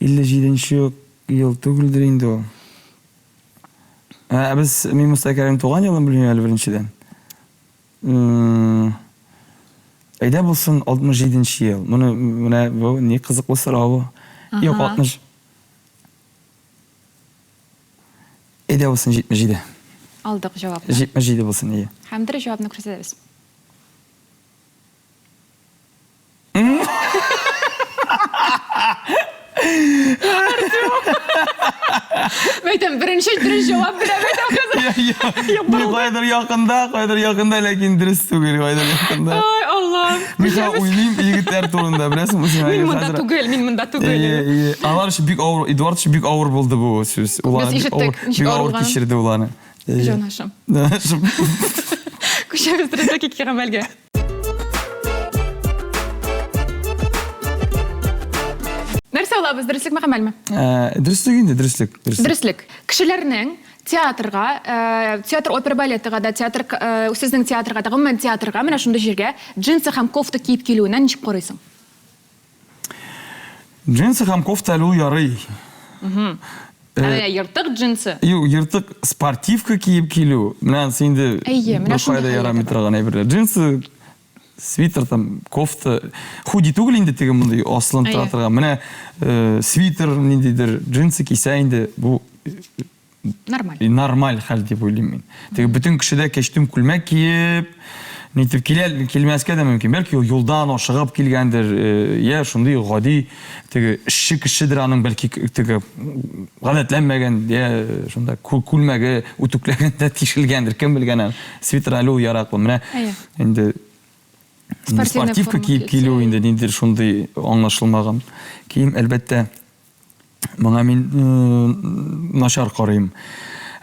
57-ші yıl түгілдір енді о. Біз мен Мұстай Карим туған елін білмеймін әлі біріншіден. Айда болсын 67-ші ел. Мұны не қызықлы сұрауы. Yok 60. Айда болсын 77. Алдық жауап. 77 болсын, иә. Хамдыр жауабını көрсетеміз. Мәйтем, бірінші жауап беремейдім қазір. Мен қайдар яқында, ләкин дұрыс түгел, қайдар яқында. Ай, Аллам. Мен ойлайым егіттер турында, білесің? Мен мұнда түгел. Алар үшін бик ауыр, Эдуард үшін бик ауыр болды бұл сөз. Біз ешіттік, нешік ауырған. Бик ауыр кешірді оланы. Жонашым. Көшеміз дұрыс әкекке ғамәлге. Нәрсе олабыз, дұрыслық ма ғамәл ме? Дұрыслық енді, дұрыслық. Дұрыслық. Кішілерінің театрға, театр опера балетіға да, сіздің театрға да, ғыммен театрға, мені шынды жерге джинсы һәм кофта киіп келуінен нешік қорайсың? Джинсы һәм кофта әлу ярый. Йыртық джинсы? Йыртық спортивка киіп келу. Менен сенде қайда ярамай тұрған әйбірлер. Джинсы, свитер, там, кофта, худи түгіл енді тегі мұндай асылын тұратырға. Міне свитер, нендейдір, джинсы кейсе енді бұл нормаль хәл деп ойлаймын мен. Тегі бүтін кішіде кештім күлмәк киіп, нетіп келмәске де мүмкін. Бәлкі yolдан шығып келгендір, шындай ғади, тегі іші кішідір аның бәлкі ғадетләнмәген, шында күлмәгі, үтікләгенде тишілгендір, кім білген свитер әлі ярақ бұл. Міне енді спортивка киіп келу енді нендер шындай аңлашылмаған киім. Әлбәтті мұна мен нашар қарайым.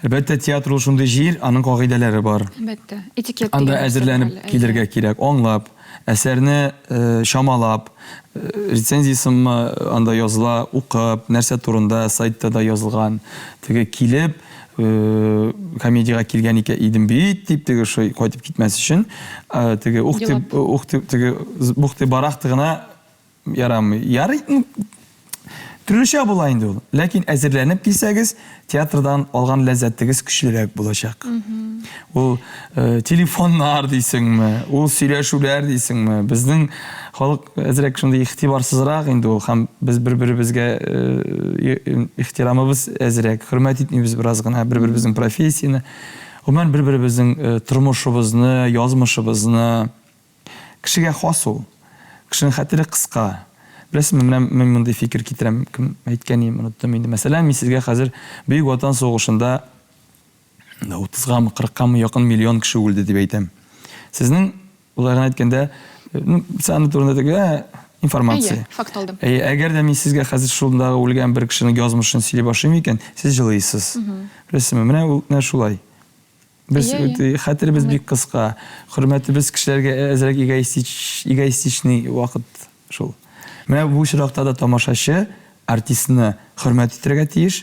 Әлбәтті театр ол шындай жер, аның қағидалары бар. Әлбәтті. Этикет. Анда әзірленіп келерге керек, аңлап, әсәріні шамалап, рецензиясын анда yazıла, оқып, нәрсе турында сайтта да yazылған. Теге келіп, комедияға келген еке идім бейт деп, теге шой қойтып кетмәс үшін, теге бұқты барақтығына ярамы. Ярайтын түрліше болайынды ол. Ләкин әзірленіп келсәгіз, театрдан алған ләззәттігіз күшілірек болашақ. Ол телефонлар дейсің ме, ол сөйлешулер дейсің ме. Біздің халық әзірек шынды ихтибарсызырақ енді ол. Біз бір-бірімізге ихтирамыбыз әзірек, хүрмәт етмейбіз біраз ғана бір-біріміздің профессияны. Омен бір-біріміздің тұрмышыбызны, язмышыбызны кішіге хас ол. Кішінің хәтірі қысқа. Білесің, мен мұндай фикір кетірем, кім әйткенім, ұныттым енді. Мәселен, мен сізге қазір Бүйік Отан соғышында 30-ға мы, 40-ға мы яқын миллион кіші өлді деп әйтем. Сіздің, олайған әйткенде, сәні турында теге информация. Факт алдым. Әгер де мен сізге қазір шулындағы өлген бір кішінің язмышын сөйлеп ашым екен, сіз жылайсыз. Білесің, міне ол шулай. Біз хәтірі біз бик қысқа, құрметі біз кішілерге әзірек эгоистичный уақыт шул. Менә бу шырақта да тамашашы артистны хөрмәт итәргә тиеш,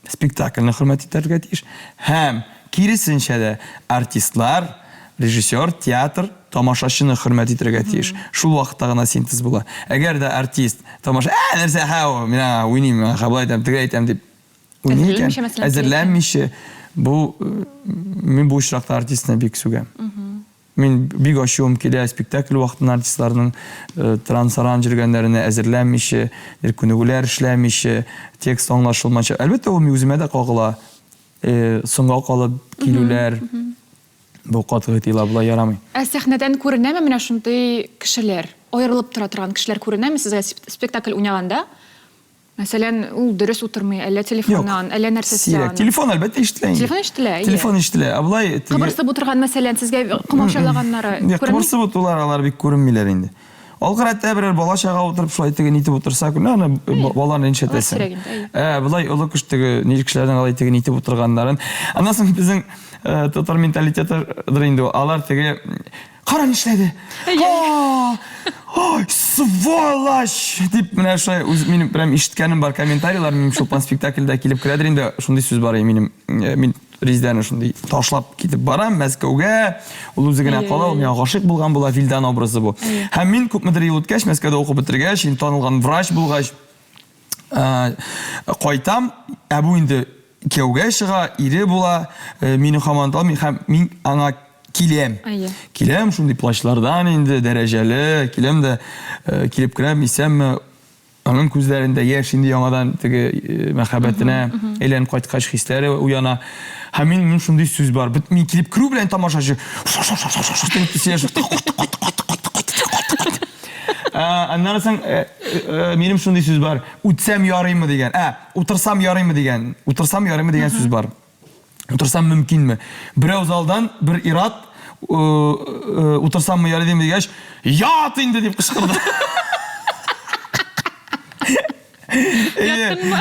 спектакльне хөрмәт итәргә тиеш, һәм киресенчә дә артистлар, режиссер, театр тамашачыны хөрмәт итәргә тиеш. Шул вакытта гына синтез була. Әгәр дә артист тамаша, нәрсә һәу, мен уйныйм, хабай әйтәм, тегә әйтәм дип уйный икән, әзерләнмичә, бу мен бу шырақта артистны бик сүгәм. Мен бик ачуым килә спектакль вакытын артистларның трансаран жүргәннәренә әзерләнмичә, күнегүләр эшләмичә, текст аңлашылмача. Әлбәттә, ул мюзикада да кагыла. Соңга калып килүләр бу катгый була ярамый. Сәхнәдән күренәме менә шундый кешеләр? Аерылып тора торган кешеләр күренәме сезгә спектакль уйнаганда? Мәсәлән, ул дөрес утырмый, әллә телефоннан, әллә нәрсә Сирәк. Телефон әлбәттә ишетелә. Телефон ишетелә, ие. Телефон ишетелә. Абылай Кыбырсып утырган, мәсәлән, сезгә комачаулаганнары Кыбырсып утырулар алар бик күренмиләр инде. Алгырәттә берәр бала чага утырып шулай теген итеп утырса, аны баланы ишетәсең. Сирәк инде, Булай олы кыштыгы ничек кешеләрнең алай теген итеп утырганнарын. Аннан соң безнең татар менталитетыдыр инде. Алар теге кара нишләде. Ой, сволочь! Дип менә шулай минем прям ишеткәнем бар комментарийлар минем Шолпан спектакльдә килеп керәдер инде. Шундый сүз бар минем. Мин Резиданы шундый ташлап китеп барам Мәскәүгә. Ул үзе генә кала, ул миңа гашык булган була, Вилдан образы бу. Һәм мин күпмедер ел үткәч, Мәскәүдә укып бетергәч, танылган врач булгач, кайтам, бу инде кияүгә чыга, ире була, мине һаман талмый, һәм мин аңа киләм. Киләм шундый плачлардан инде дәрәҗәле, киләм дә килеп керәм, исәмме, аның күзләрендә яшь инде яңадан теге мәхәббәтенә әйләнеп кайткач хисләре уяна. Һәм мин шундый сүз бар. Мин килеп керү белән тамашачы Аннан соң минем шундый сүз бар. Үтсәм ярыймы дигән. Утырсам ярыймы дигән. Утырсам ярыймы дигән сүз бар. Утырсам мөмкинме? Берәү залдан бер ират утырсаммы ярыймы дигәч, ят инде дип кычкырды.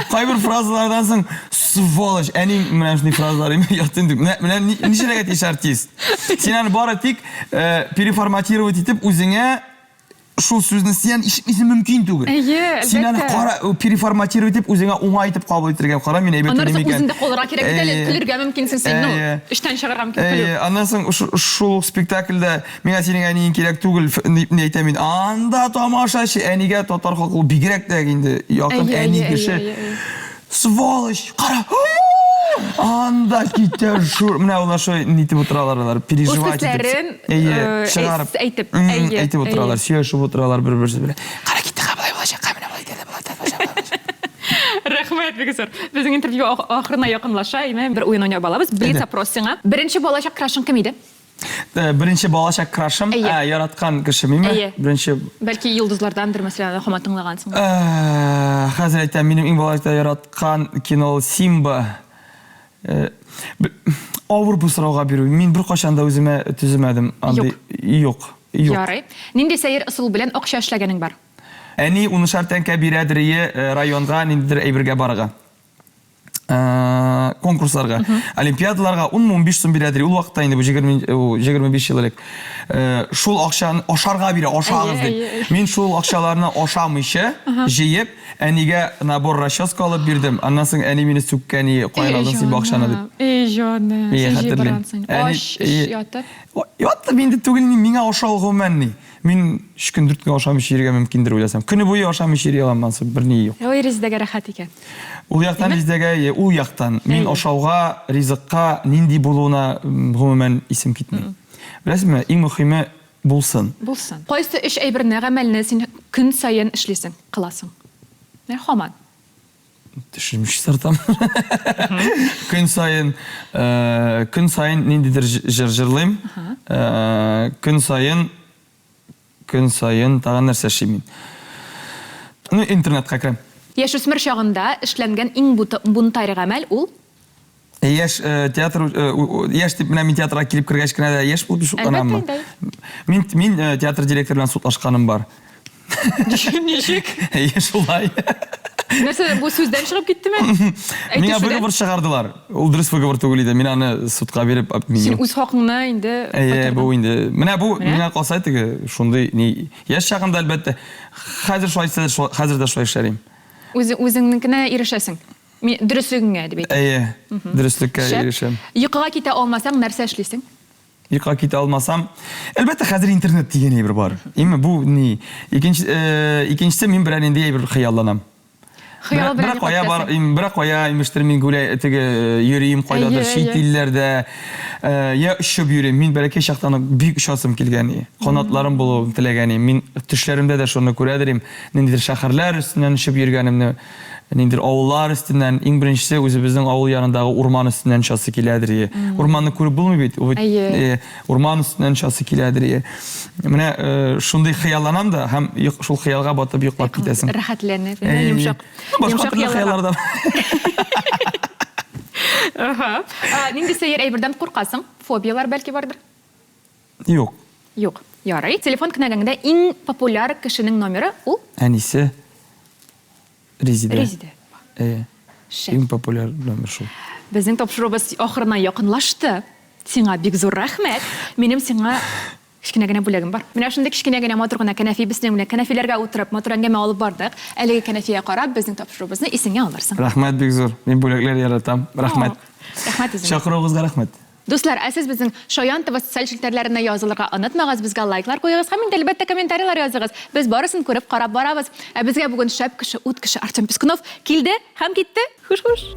Кайбер фразалардан соң сволочь, әнең менә шундый фразалар ят инде. Менә ничәрәгә тиеш артист. Син аны бары тик переформатировать итеп үзеңә шул сүзне сен ишетмисең мөмкин түгел. Син аны переформатировать итеп үзеңә уңай итеп кабул итәргә кара, мин әйбәт икән. Аннан үзеңдә калырга кирәк бит әле, көләргә мөмкинсең син, эштән чыгарга мөмкин. Аннан соң шул спектакльдә миңа синең әниең кирәк түгел, ни әйтәм мин. Анда тамашачы әнигә татар халкы бигрәк тә инде якын әни кеше. Сволочь, кара. Анда китә шур. Менә улар шулай нитеп утыралар, переживать итеп. Чыгарып әйтеп утыралар, сөйләшеп утыралар бер-берсе белән. Кара китә, булай булачак, менә булай дә, булай. Рәхмәт, бик зур. Безнең интервью ахырына якынлаша, бер уен уйнап алабыз. Блиц опрос сиңа. Беренче балачак крашың кем иде? Беренче балачак крашым, яраткан кеше минме? Беренче Бәлки йолдызлардандыр, мәсәлән, һаман тыңлагансың. Хәзер әйтәм, минем иң балачакта яраткан кино Симба. Авыр бу сорауга бирү. Мин бер качан да үземә төземәдем. Юк. Ярый. Нинди сәер ысул белән акча эшләгәнең бар? Әни 10 тәңкә бирәдер районга, ниндидер әйбергә барырга. Конкурсларга, олимпиадаларга 10-15 сум бирәдер. Ул вакытта инде бу 25 ел элек. Шул акчаны ашарга бирә, ашагыз дип. Мин шул акчаларны ашамыйча җыеп, әнигә набор расческа алып бирдем. Аннан соң әни мине сүккәни, каян алдың син бу акчаны дип. Җаны, син барасың. Аш ятып. Ятып инде түгел, миңа ашау гомәнни. Мин 3 көн 4 көн ашамыйча йөргән мөмкиндер уйласам. Көне буе ашамыйча йөри аламмансың, берни юк. Ой, Резидәгә рәхәт икән. Ул яктан Резидәгә, ул яктан мин ашауга, ризыкка нинди булуына гомумән исем китми. Беләсезме, иң мөһиме булсын. Булсын. Кайсы эш әйберне, гамәлне син көн сайын эшлисең, кыласың? Һаман. Төшенмеш сартам. Көн сайын ниндидер җырлыйм. Көн сайын тагын нәрсә эшлим мин. Интернетка керәм. Яшүсмер чагында эшләнгән иң бунтарь гамәл ул? Яшь театр, яшь дип менә мин театрга килеп кергәч кенә дә яшь булып шутланаммы? Мин театр директоры белән судлашканым бар. Ничек? Шулай. Нәрсә, бу сүздән чыгып киттеме? Миңа выговор чыгардылар. Ул дөрес выговор түгел иде. Мин аны судка биреп, син үз хакыңны инде бу инде. Менә бу миңа калса теге шундый яшь чагында әлбәттә хәзер шулай, хәзер дә шулай эшләрим. Үзеңнекенә ирешәсең. Мин дөреслеккә дип әйтәм. Дөреслеккә ирешәм. Йокыга китә алмасаң, нәрсә эшлисең? Йокыга китә алмасам, әлбәттә хәзер интернет дигән әйбер бар. Име бу ни? Икенчесе мин берәр инде әйбер хыялланам. Бирок кая имештер мин гүлә теге йөрим кайдадыр чит илләрдә, я ушып йөрим. Мин бәлки чактан бик ушасым килгән, канатларым булу теләгән. Мин төшләремдә дә шуны күрәдерим. Ниндидер шәһәрләр өстеннән ушып йөргәнемне Нендер авыллар өстеннән иң беренчесе үзебезнең авыл янындагы урман өстеннән часы киләдер. Урманны күреп булмый бит. Урман өстеннән часы киләдер. Менә шундый хыялланам да һәм шул хыялга батып йоклап китәсең. Рәхәтләнеп, йомшак. Башка төрле хыяллар да. Нинди сәер әйбердән куркасың? Фобиялар бәлки бардыр? Юк. Юк. Ярый. Телефон кенәгәңдә иң популяр кешенең номеры ул? Әнисе Резида. Резида. Иң популяр номер шул. Безнең тапшыруыбыз ахырына якынлашты. Сиңа бик зур рәхмәт. Минем сиңа кичкенә генә бүләгем бар. Менә шундый кичкенә генә матур гына кәнәфи безнең белән кәнәфиләргә утырып, матур әңгәмә алып бардык. Әлеге кәнәфигә карап, безнең тапшыруыбызны исеңә алырсың. Рәхмәт бик зур. Мин бүләкләр яратам. Рәхмәт. Рәхмәт үзеңә. Чакыруыгызга рәхмәт. Дуслар, сез безнең Шаян ТВ социаль челтәрләренә язылырга онытмагыз, безгә лайклар куегыз һәм инде әлбәттә комментарийлар языгыз. Без барысын күреп карап барабыз. Безгә бүген шәп кеше, ут кеше Артем Пескунов килде һәм китте. Хуш-хуш.